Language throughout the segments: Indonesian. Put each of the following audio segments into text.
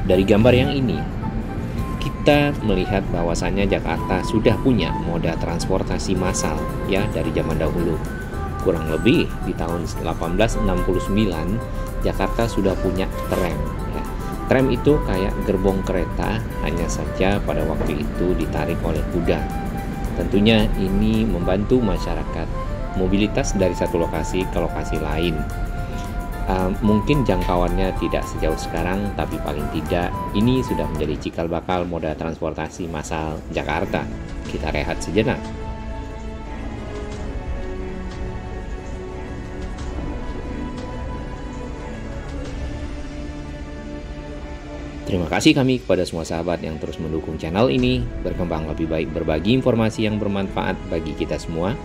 Dari gambar yang ini, kita melihat bahwasannya Jakarta sudah punya moda transportasi massal ya dari zaman dahulu. Kurang lebih di tahun 1869 Jakarta sudah punya tram ya. Tram itu kayak gerbong kereta, hanya saja pada waktu itu ditarik oleh kuda. Tentunya ini membantu masyarakat mobilitas dari satu lokasi ke lokasi lain. Mungkin jangkauannya tidak sejauh sekarang, tapi paling tidak ini sudah menjadi cikal bakal moda transportasi massal Jakarta. Kita rehat sejenak. Terima kasih kami kepada semua sahabat yang terus mendukung channel ini berkembang lebih baik, berbagi informasi yang bermanfaat bagi kita semua,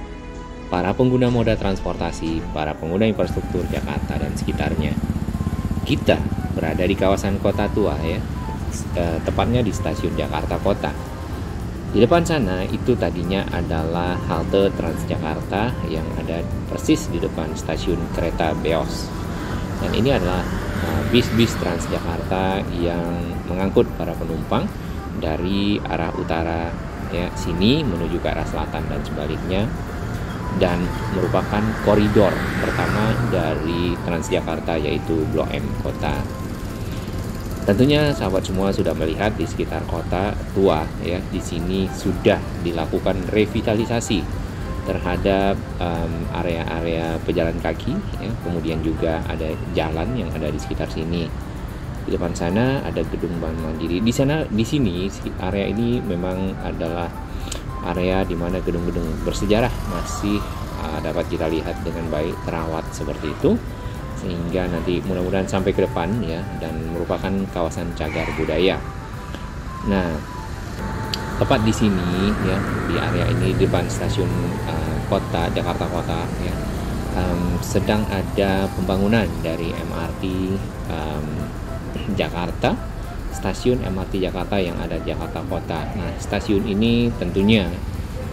para pengguna moda transportasi, para pengguna infrastruktur Jakarta dan sekitarnya. Kita berada di kawasan Kota Tua ya, tepatnya di stasiun Jakarta Kota. Di depan sana itu tadinya adalah halte Transjakarta yang ada persis di depan stasiun kereta Beos. Dan ini adalah bis-bis Transjakarta yang mengangkut para penumpang dari arah utara ya sini menuju ke arah selatan dan sebaliknya, dan merupakan koridor pertama dari Transjakarta yaitu Blok M Kota. Tentunya sahabat semua sudah melihat di sekitar Kota Tua ya, di sini sudah dilakukan revitalisasi terhadap area-area pejalan kaki ya, kemudian juga ada jalan yang ada di sekitar sini. Di depan sana ada gedung Bank Mandiri. Di sini area ini memang adalah area di mana gedung-gedung bersejarah masih dapat kita lihat dengan baik, terawat seperti itu, sehingga nanti mudah-mudahan sampai ke depan ya, dan merupakan kawasan cagar budaya. Nah, tepat di sini ya, di area ini di depan stasiun kota Jakarta Kota ya, sedang ada pembangunan dari MRT Jakarta, stasiun MRT Jakarta yang ada di Jakarta Kota. Nah, stasiun ini tentunya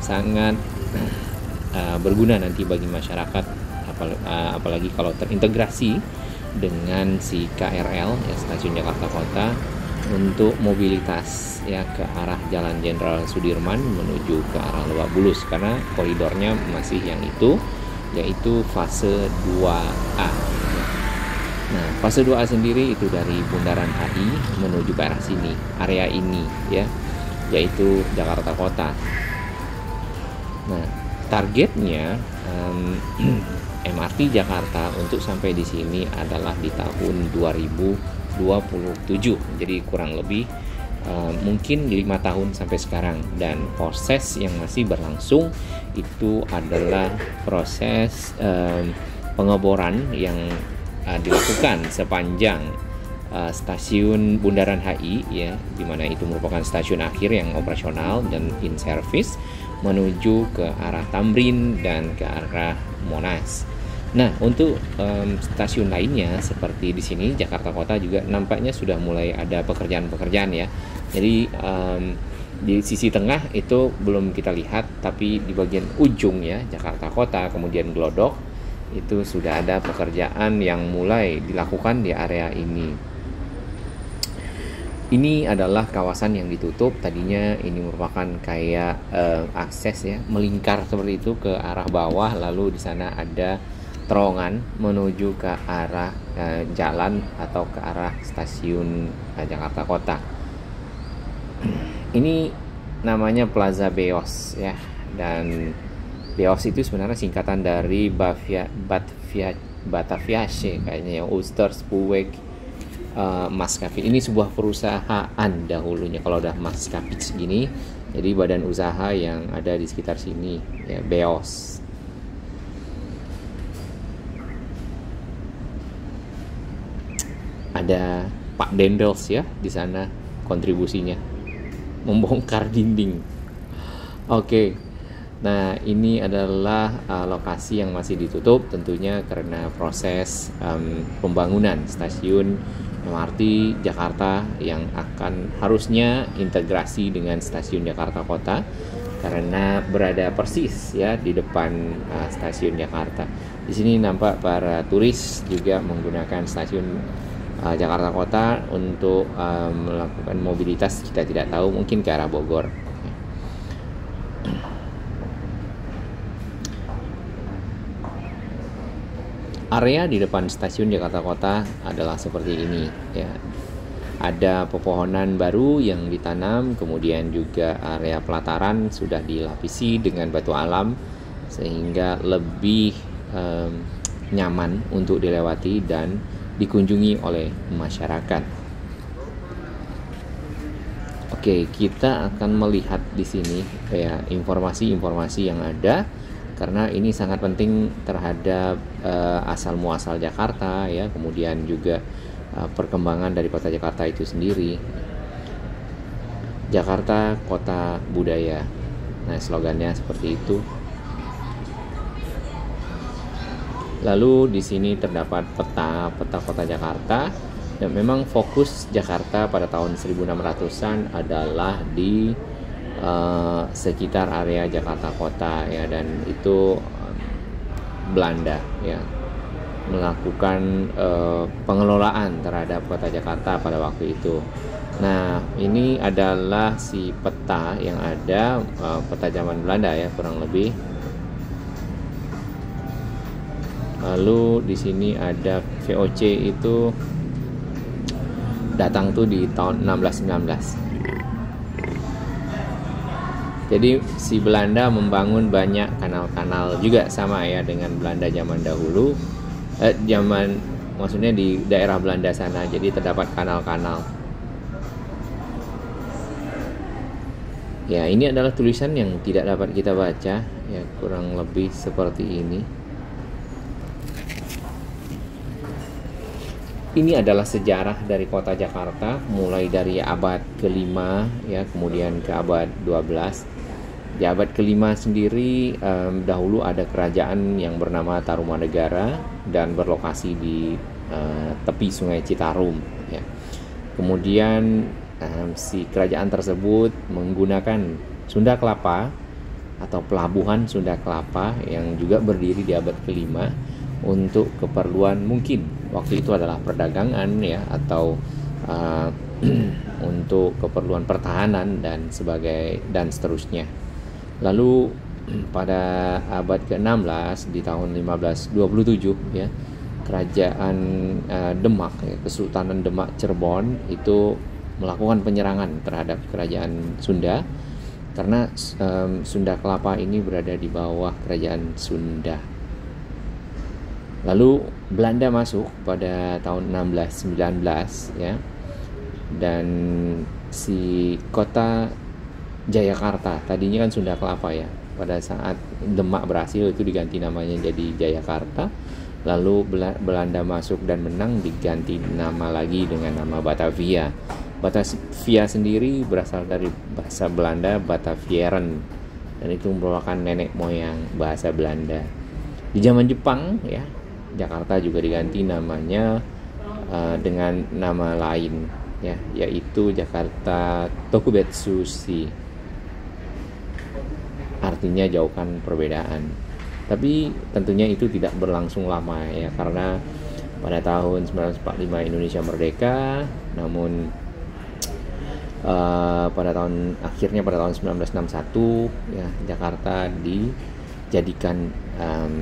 sangat berguna nanti bagi masyarakat, apalagi kalau terintegrasi dengan si KRL ya, stasiun Jakarta Kota, untuk mobilitas ya ke arah Jalan Jenderal Sudirman menuju ke arah Lebak Bulus, karena koridornya masih yang itu, yaitu fase 2A. Nah, fase 2A sendiri itu dari Bundaran HI menuju ke arah sini, area ini ya, yaitu Jakarta Kota. Nah, targetnya MRT Jakarta untuk sampai di sini adalah di tahun 2027. Jadi kurang lebih mungkin 5 tahun sampai sekarang, dan proses yang masih berlangsung itu adalah proses pengeboran yang dilakukan sepanjang stasiun Bundaran HI ya, dimana itu merupakan stasiun akhir yang operasional dan in service menuju ke arah Tamrin dan ke arah Monas. Nah, untuk stasiun lainnya seperti di sini Jakarta Kota juga nampaknya sudah mulai ada pekerjaan-pekerjaan ya. Jadi di sisi tengah itu belum kita lihat, tapi di bagian ujung ya Jakarta Kota kemudian Glodok itu sudah ada pekerjaan yang mulai dilakukan di area ini. Ini adalah kawasan yang ditutup, tadinya ini merupakan kayak akses ya, melingkar seperti itu ke arah bawah, lalu di sana ada terowongan menuju ke arah jalan atau ke arah stasiun Jakarta Kota. Ini namanya Plaza Beos ya, dan Beos itu sebenarnya singkatan dari Bataviasche kayaknya ya, Oosterspoorweg Maskapai. Ini sebuah perusahaan dahulunya kalau udah maskapai segini, jadi badan usaha yang ada di sekitar sini ya, Beos. Ada Pak Dendels ya di sana, kontribusinya membongkar dinding. Oke. Nah, ini adalah lokasi yang masih ditutup tentunya karena proses pembangunan stasiun MRT Jakarta yang akan harusnya integrasi dengan stasiun Jakarta Kota, karena berada persis ya di depan stasiun Jakarta. Di sini nampak para turis juga menggunakan stasiun Jakarta Kota untuk melakukan mobilitas kita tidak tahu, mungkin ke arah Bogor. Area di depan stasiun Jakarta Kota adalah seperti ini ya. Ada pepohonan baru yang ditanam, kemudian juga area pelataran sudah dilapisi dengan batu alam sehingga lebih nyaman untuk dilewati dan dikunjungi oleh masyarakat. Oke, kita akan melihat di sini ya informasi-informasi yang ada, karena ini sangat penting terhadap asal muasal Jakarta ya, kemudian juga perkembangan dari kota Jakarta itu sendiri. Jakarta Kota Budaya. Nah, slogannya seperti itu. Lalu di sini terdapat peta kota Jakarta, dan memang fokus Jakarta pada tahun 1600-an adalah di sekitar area Jakarta Kota ya, dan itu Belanda ya melakukan pengelolaan terhadap kota Jakarta pada waktu itu. Nah, ini adalah si peta yang ada, peta zaman Belanda ya kurang lebih. Lalu di sini ada VOC itu datang tuh di tahun 1619. Jadi si Belanda membangun banyak kanal-kanal juga, sama ya dengan Belanda zaman dahulu. Maksudnya di daerah Belanda sana, jadi terdapat kanal-kanal. Ya, ini adalah tulisan yang tidak dapat kita baca ya, kurang lebih seperti ini. Ini adalah sejarah dari kota Jakarta, mulai dari abad ke-5 ya, kemudian ke abad 12. Di abad ke-5 sendiri dahulu ada kerajaan yang bernama Tarumanegara dan berlokasi di tepi Sungai Citarum ya. Kemudian si kerajaan tersebut menggunakan Sunda Kelapa atau pelabuhan Sunda Kelapa yang juga berdiri di abad ke-5 untuk keperluan, mungkin waktu itu adalah perdagangan ya, atau untuk keperluan pertahanan dan seterusnya. Lalu pada abad ke-16 di tahun 1527 ya, kerajaan Demak ya, Kesultanan Demak Cirebon itu melakukan penyerangan terhadap kerajaan Sunda, karena Sunda Kelapa ini berada di bawah kerajaan Sunda. Lalu Belanda masuk pada tahun 1619 ya, dan si kota Jayakarta, tadinya kan Sunda Kelapa ya, pada saat Demak berhasil itu diganti namanya jadi Jayakarta. Lalu Belanda masuk dan menang, diganti nama lagi dengan nama Batavia. Batavia sendiri berasal dari bahasa Belanda Batavieren, dan itu merupakan nenek moyang bahasa Belanda. Di zaman Jepang ya, Jakarta juga diganti namanya dengan nama lain ya, yaitu Jakarta Tokubetsushi, artinya jauhkan perbedaan. Tapi tentunya itu tidak berlangsung lama ya, karena pada tahun 1945 Indonesia merdeka, namun pada tahun 1961 ya, Jakarta dijadikan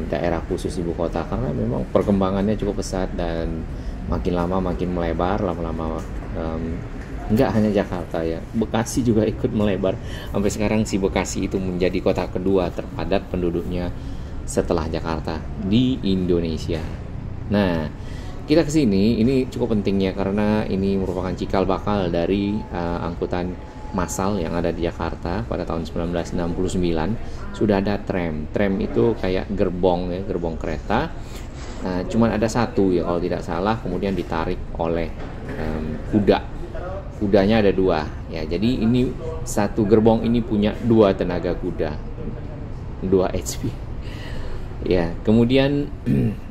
daerah khusus ibu kota, karena memang perkembangannya cukup pesat dan makin lama makin melebar. Lama-lama nggak hanya Jakarta ya, Bekasi juga ikut melebar. Sampai sekarang si Bekasi itu menjadi kota kedua terpadat penduduknya setelah Jakarta di Indonesia. Nah, kita kesini ini cukup penting ya, karena ini merupakan cikal bakal dari angkutan massal yang ada di Jakarta. Pada tahun 1969 sudah ada tram. Tram itu kayak gerbong ya, gerbong kereta. Cuman ada satu ya kalau tidak salah, kemudian ditarik oleh kuda. Kudanya ada 2 ya. Jadi ini satu gerbong ini punya 2 tenaga kuda, 2 HP. Ya, kemudian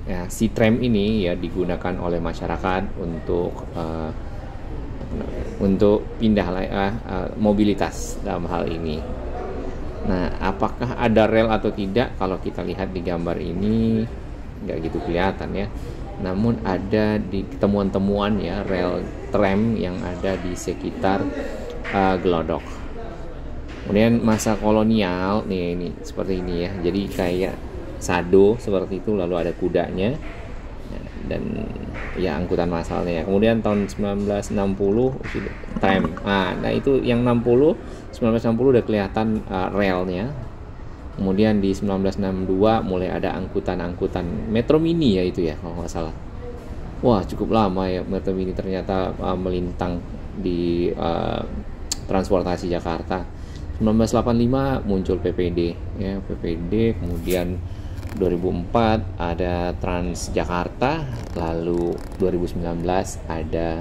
ya, si tram ini ya digunakan oleh masyarakat untuk pindah mobilitas dalam hal ini. Nah, apakah ada rel atau tidak? Kalau kita lihat di gambar ini nggak gitu kelihatan ya. namun ada di temuan-temuan ya rel tram yang ada di sekitar Glodok. Kemudian masa kolonial nih, ini seperti ini ya, jadi kayak sado seperti itu, lalu ada kudanya dan ya angkutan massalnya. Kemudian tahun 1960 tram. Nah itu yang 1960 udah kelihatan relnya. Kemudian di 1962 mulai ada angkutan Metro Mini ya itu ya kalau nggak salah. Wah cukup lama ya Metro Mini ternyata melintang di transportasi Jakarta. 1985 muncul PPD ya, PPD, kemudian 2004 ada Transjakarta, lalu 2019 ada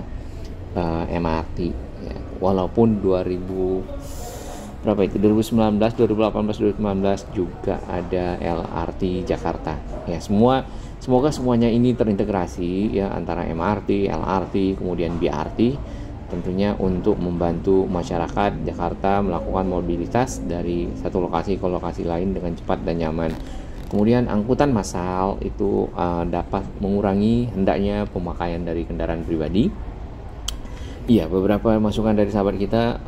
MRT ya. Walaupun 2019, 2018, 2019 juga ada LRT Jakarta ya. Semoga semuanya ini terintegrasi ya antara MRT, LRT, kemudian BRT, tentunya untuk membantu masyarakat Jakarta melakukan mobilitas dari satu lokasi ke lokasi lain dengan cepat dan nyaman. Kemudian angkutan massal itu dapat mengurangi hendaknya pemakaian dari kendaraan pribadi. Iya, beberapa masukan dari sahabat kita,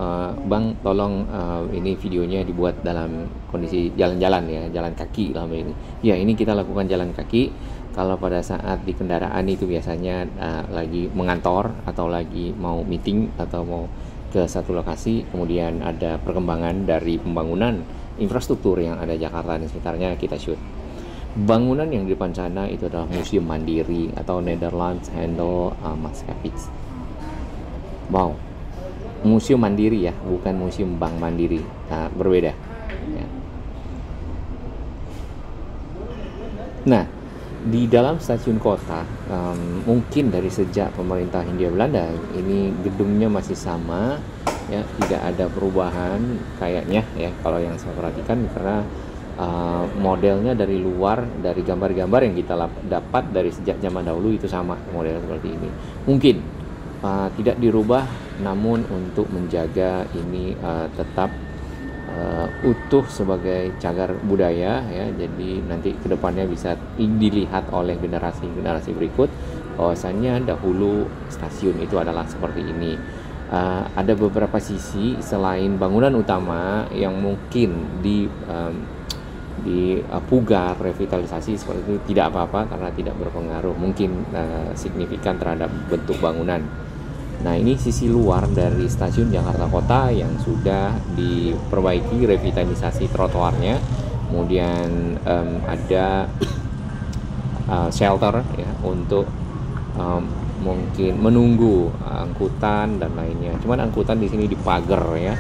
Bang tolong ini videonya dibuat dalam kondisi jalan-jalan ya, jalan kaki lama ini. Ya, ini kita lakukan jalan kaki. Kalau pada saat di kendaraan itu biasanya lagi mengantor atau lagi mau meeting atau mau ke satu lokasi, kemudian ada perkembangan dari pembangunan infrastruktur yang ada Jakarta dan sekitarnya, kita shoot. Bangunan yang di depan sana itu adalah Museum Mandiri atau Nederlands Handel Maatschappij. Wow, Museum Mandiri ya, bukan Museum Bank Mandiri, berbeda ya. Nah, di dalam stasiun kota, mungkin dari sejak pemerintah Hindia Belanda ini gedungnya masih sama ya, tidak ada perubahan kayaknya ya kalau yang saya perhatikan, karena modelnya dari luar, dari gambar-gambar yang kita dapat dari sejak zaman dahulu itu sama model seperti ini. Mungkin tidak dirubah, namun untuk menjaga ini tetap utuh sebagai cagar budaya ya, jadi nanti kedepannya bisa dilihat oleh generasi berikut bahwasannya dahulu stasiun itu adalah seperti ini. Ada beberapa sisi selain bangunan utama yang mungkin dipugar, revitalisasi seperti itu tidak apa-apa karena tidak berpengaruh mungkin signifikan terhadap bentuk bangunan. Nah, ini sisi luar dari stasiun Jakarta Kota yang sudah diperbaiki, revitalisasi trotoarnya. Kemudian ada shelter ya untuk mungkin menunggu angkutan dan lainnya. Cuman angkutan di sini dipagar ya,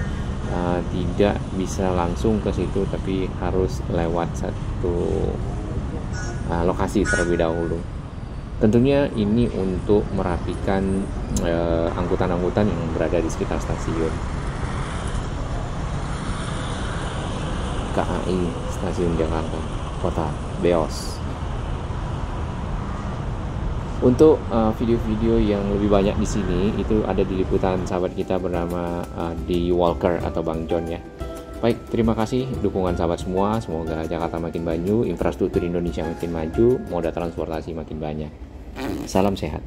tidak bisa langsung ke situ, tapi harus lewat satu lokasi terlebih dahulu. Tentunya ini untuk merapikan angkutan-angkutan yang berada di sekitar stasiun. KAI Stasiun Jakarta Kota Beos. Untuk video-video yang lebih banyak di sini itu ada di liputan sahabat kita bernama di Walker atau Bang John ya. Baik, terima kasih dukungan sahabat semua. Semoga Jakarta makin maju, infrastruktur Indonesia makin maju, moda transportasi makin banyak. Salam sehat.